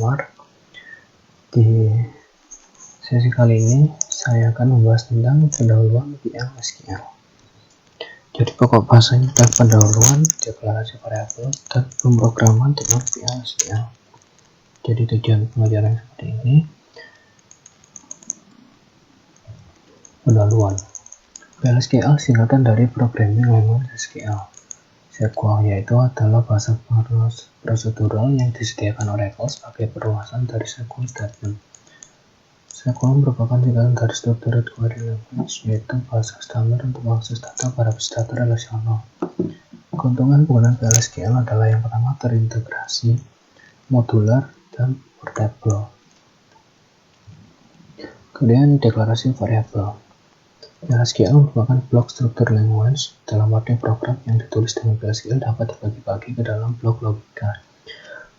Anwar. Di sesi kali ini saya akan membahas tentang pendahuluan PL/SQL. Jadi pokok bahasanya adalah pendahuluan, deklarasi variabel, dan pemrograman dengan PL/SQL. Jadi tujuan pengajaran seperti ini. Pendahuluan. PL/SQL singkatan dari Programming Language SQL. SQL yaitu adalah bahasa prosedural yang disediakan Oracle sebagai perluasan dari SQL statement. SQL merupakan singkatan dari Structured Query Language, yaitu bahasa standar untuk mengakses data pada data relasional. Keuntungan penggunaan PL/SQL adalah yang pertama terintegrasi, modular, dan portable. Kemudian deklarasi variabel. PL/SQL merupakan blok struktur language dalam arti program yang ditulis dengan PL/SQL dapat dibagi-bagi ke dalam blok logika.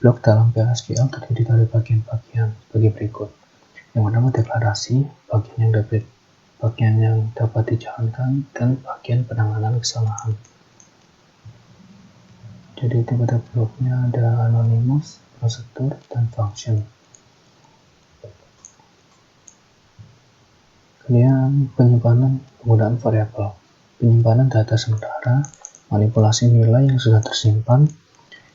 Blok dalam PL/SQL terdiri dari bagian-bagian sebagai berikut. Yang pertama deklarasi, bagian yang dapat dijalankan, dan bagian penanganan kesalahan. Jadi tipe-tipe bloknya ada anonymous, prosedur, dan function. Kemudian penyimpanan penggunaan variabel. Penyimpanan data sementara, manipulasi nilai yang sudah tersimpan.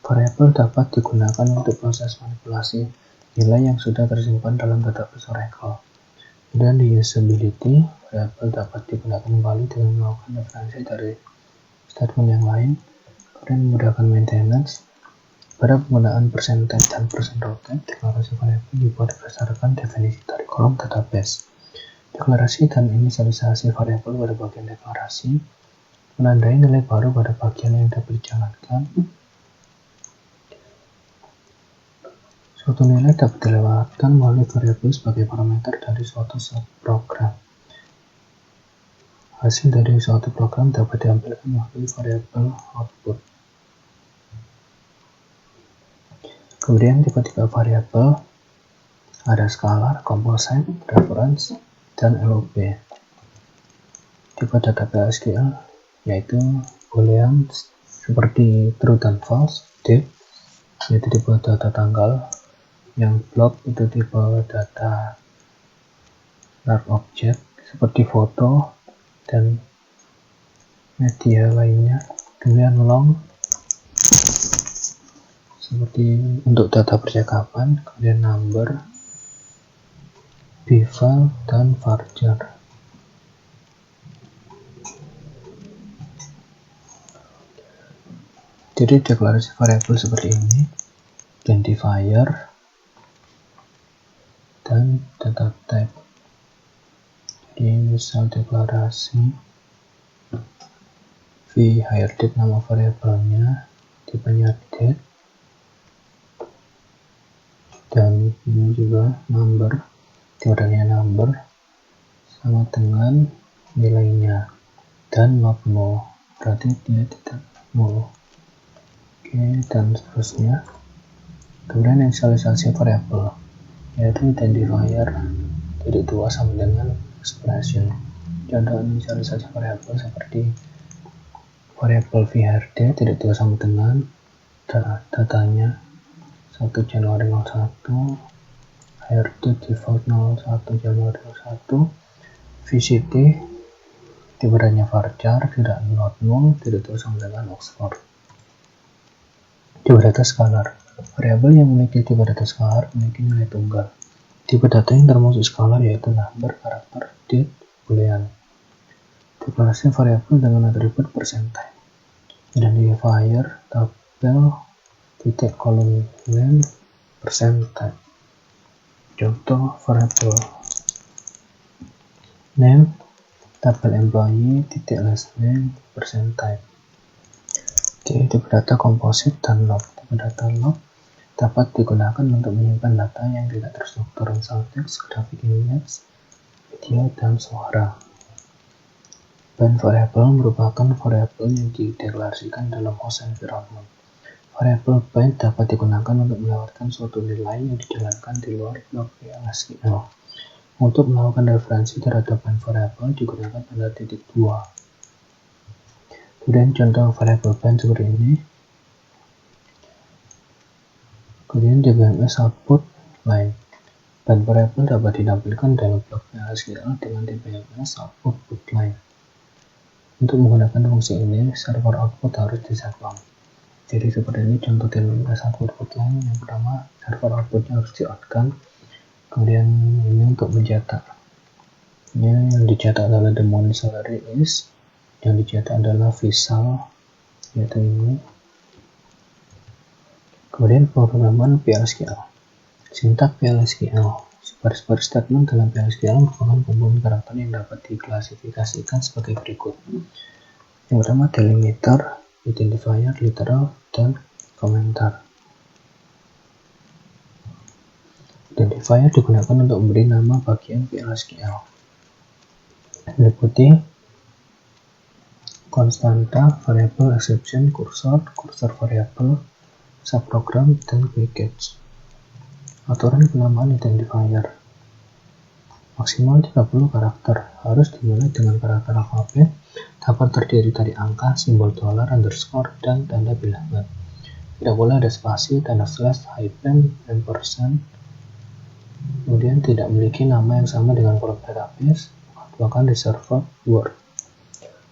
Variabel dapat digunakan untuk proses manipulasi nilai yang sudah tersimpan dalam database Oracle. Kemudian reusability, variabel dapat digunakan kembali dengan melakukan referensi dari statement yang lain. Kemudian memudahkan maintenance. Pada penggunaan percentage dan percent rotate, deklarasi variabel dibuat berdasarkan definisi dari kolom database. Deklarasi dan inisialisasi variabel pada bagian deklarasi, menandai nilai baru pada bagian yang dapat dijalankan. Suatu nilai dapat dilewatkan melalui variabel sebagai parameter dari suatu subprogram. Hasil dari suatu program dapat diambilkan melalui variabel output. Kemudian tipe-tipe variabel ada scalar, composite, reference, dan LOB. Tipe data PL/SQL yaitu boolean seperti true dan false, date yaitu tipe data tanggal, yang block itu tipe data large object seperti foto dan media lainnya. Kemudian long seperti untuk data percakapan, kemudian number, bfile, dan varchar. Jadi deklarasi variabel seperti ini, identifier, dan data type. Jadi misal deklarasi vHireDate nama variabelnya, tipenya date, dan ini juga number, tipenya number sama dengan nilainya, dan not null, berarti dia tidak null. Oke, dan seterusnya. Kemudian inisialisasi variabel yaitu identifier .2 sama dengan expression. Contoh inisialisasi variabel seperti variabel vHireDate .2 sama dengan datanya 1 Januari 01, hiredate default 01 Januari 01, vct tipenya varchar, tidak not null, tidak sama dengan Oxford. Tipe data scalar. Variabel yang memiliki tipe data scalar memiliki nilai tunggal. Tipe data yang termasuk scalar yaitu number, karakter, date, boolean. Deklarasi variabel dengan atribut percentile. Identifier, tabel, titik kolom name, percentile. Contoh variabel name, tabel employee, titik last name, percentile. Tipe data komposit dan log. Tipe data log dapat digunakan untuk menyimpan data yang tidak terstruktur, misal teks, grafik, image, video, dan suara. Bind variable merupakan variabel yang dideklarasikan dalam host environment. Variabel bind dapat digunakan untuk melewatkan suatu nilai yang dijalankan di luar blok PL/SQL. Untuk melakukan referensi terhadap bind variable digunakan tanda titik 2. Kemudian contoh variabel bind seperti ini. Kemudian DBMS output line. Dan variabel dapat ditampilkan dalam blok PLSQL dengan tipe MS output line. Untuk menggunakan fungsi ini, server output harus disetting. Jadi seperti ini contoh TLS output line. Yang pertama, server outputnya harus di-on-kan. Kemudian ini untuk mencetak. Ini yang dicetak adalah the month salary is, yang dicetak adalah visual, yaitu ini. Kemudian pemrograman PLSQL. Sintak PLSQL. Baris-baris statement dalam PLSQL merupakan komponen karakter yang dapat diklasifikasikan sebagai berikut. Yang pertama, delimiter, identifier, literal, dan komentar. Identifier digunakan untuk memberi nama bagian PLSQL. Meliputi konstanta, variabel, exception, kursor variabel, subprogram, dan package. Aturan penamaan identifier. Maksimal 30 karakter. Harus dimulai dengan karakter alfabet. Dapat terdiri dari angka, simbol dolar, underscore, dan tanda bilangan. Tidak boleh ada spasi, tanda slash, hyphen, ampersand. Kemudian tidak memiliki nama yang sama dengan kolom database, bahkan reserved word.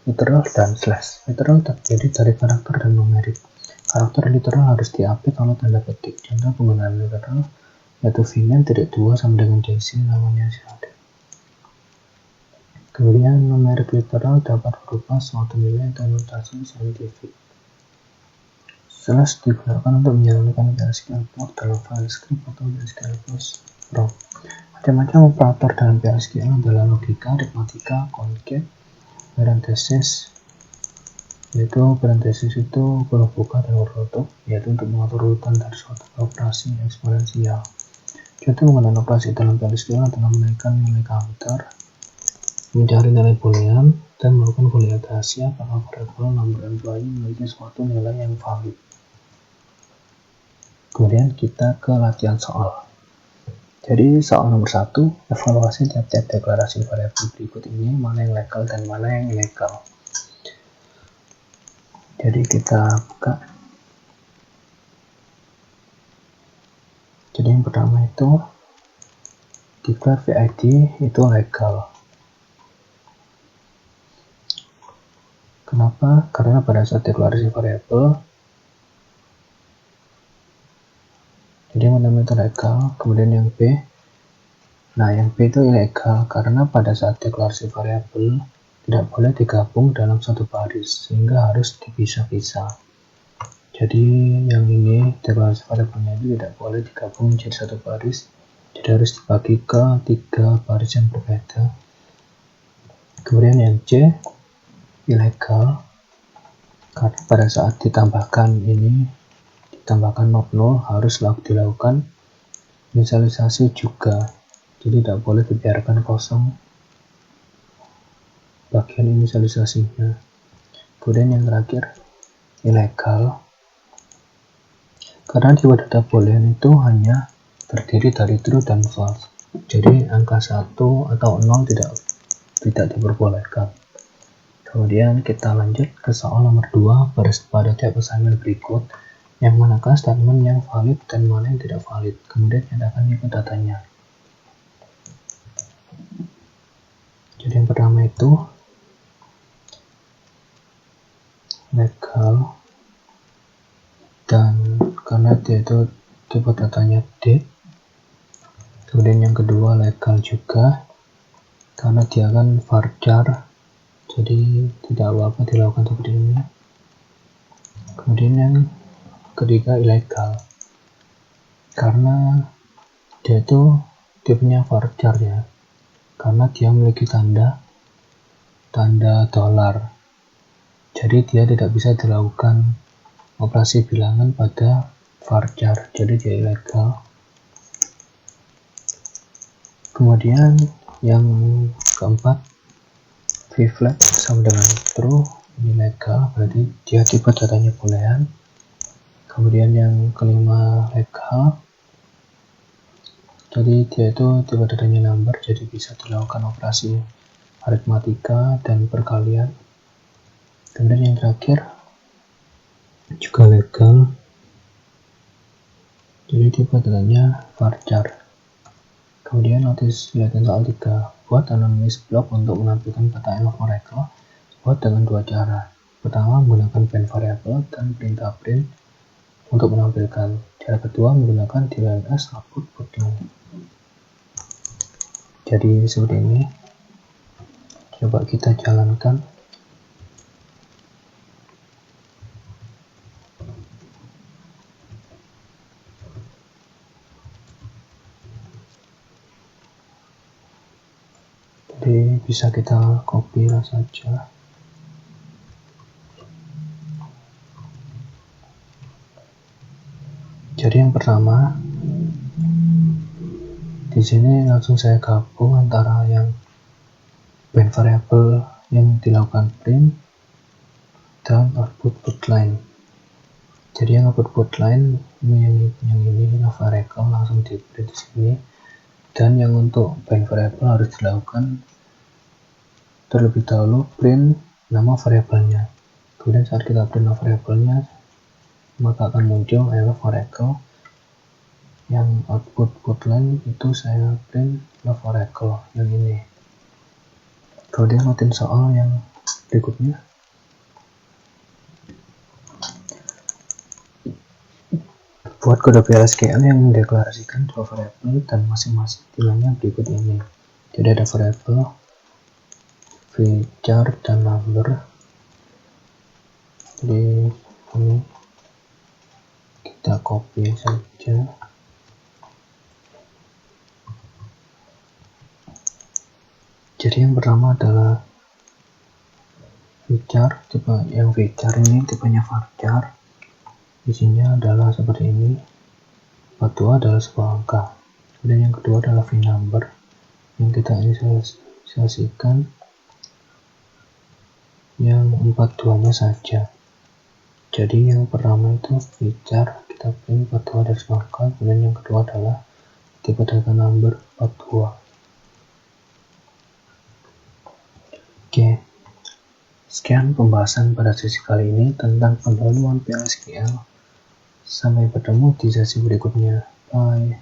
Literal dan slash. Literal terdiri dari karakter dan numerik. Karakter literal harus diapit oleh tanda petik. Contoh penggunaan literal yaitu vname.2 sama dengan Daisy, namanya Syahda. Kemudian numerik literal dapat berupa suatu nilai atau notasi saintifik. Slash digunakan untuk menyelesaikan PLSQL block dalam file script atau PLSQL program. Macam-macam operator dalam PLSQL adalah logika, aritmatika, concat, parenthesis, yaitu parenthesis itu kalau buka dan tutup, yaitu untuk mengatur urutan dari suatu operasi eksponensial. Contoh menggunakan operasi dalam PLSQL adalah menaikkan nilai counter, mencari nilai boolean, dan melakukan validasi apakah variabel number employee memiliki suatu nilai yang valid. Kemudian kita ke latihan soal. Jadi soal nomor 1, evaluasi tiap-tiap deklarasi variabel berikut ini, mana yang legal dan mana yang ilegal. Jadi kita buka. Jadi yang pertama itu declare VID itu legal. Kenapa? Karena pada saat deklarasi variabel, jadi yang pertama itu legal. Kemudian yang B, nah yang B itu ilegal karena pada saat deklarasi variabel tidak boleh digabung dalam satu baris, sehingga harus dipisah-pisah. Jadi yang ini deklarasi variabelnya itu tidak boleh digabung menjadi satu baris, jadi harus dibagi ke 3 baris yang berbeda. Kemudian yang C ilegal karena pada saat ditambahkan not null harus dilakukan inisialisasi juga, jadi tidak boleh dibiarkan kosong bagian inisialisasinya. Kemudian yang terakhir ilegal karena di data boolean itu hanya terdiri dari true dan false, jadi angka 1 atau 0 tidak diperbolehkan. Kemudian kita lanjut ke soal nomor 2 pada tiap assignment berikut, yang manakah statement yang valid dan mana yang tidak valid. Kemudian nyatakan tipe datanya. Jadi yang pertama itu legal, dan karena dia itu tipe datanya D. Kemudian yang kedua legal juga karena dia kan varchar, jadi tidak apa-apa dilakukan seperti ini. Kemudian yang ketiga ilegal karena dia itu tipenya varchar ya, karena dia memiliki tanda dolar, jadi dia tidak bisa dilakukan operasi bilangan pada varchar, jadi dia ilegal. Kemudian yang keempat, v-flag sama dengan true, ini legal, berarti dia tipe datanya boolean. Kemudian yang kelima legal, jadi dia itu tipe datanya number, jadi bisa dilakukan operasi aritmatika dan perkalian. Kemudian yang terakhir juga legal, jadi tipe datanya varchar. Kemudian notice lihatin soal 3. Buat anonymous block untuk menampilkan kata I love Oracle. Buat dengan dua cara. Pertama, menggunakan print variable dan perintah print untuk menampilkan. Cara kedua, menggunakan DLNS output bootline. Jadi seperti ini. Coba kita jalankan. Jadi bisa kita copy saja. Jadi yang pertama, di sini langsung saya gabung antara yang print variable yang dilakukan print dan output bootline. Jadi yang output bootline yang ini variable langsung di print di sini, dan yang untuk print variable harus dilakukan terlebih dahulu print nama variabelnya. Kemudian saat kita print nama variabelnya, maka akan muncul I love Oracle. Yang output bootline itu saya print love Oracle yang ini. Kemudian notin soal yang berikutnya. Buat kode PLSQL yang mendeklarasikan dua variabel dan masing-masing nilainya berikut ini. Jadi ada variabel feature dan number. Jadi ini kita copy saja. Jadi yang pertama adalah feature, yang feature ini tipenya varchar. Isinya adalah seperti ini. 42 adalah sebuah angka. Kemudian yang kedua adalah vNumber yang kita inisialisasikan yang 42 nya saja. Jadi yang pertama itu feature, kita print 42 dari sebuah angka. Kemudian yang kedua adalah tipe data number 42. Oke, sekian pembahasan pada sesi kali ini tentang pendahuluan PLSQL. Sampai bertemu di sesi berikutnya. Bye.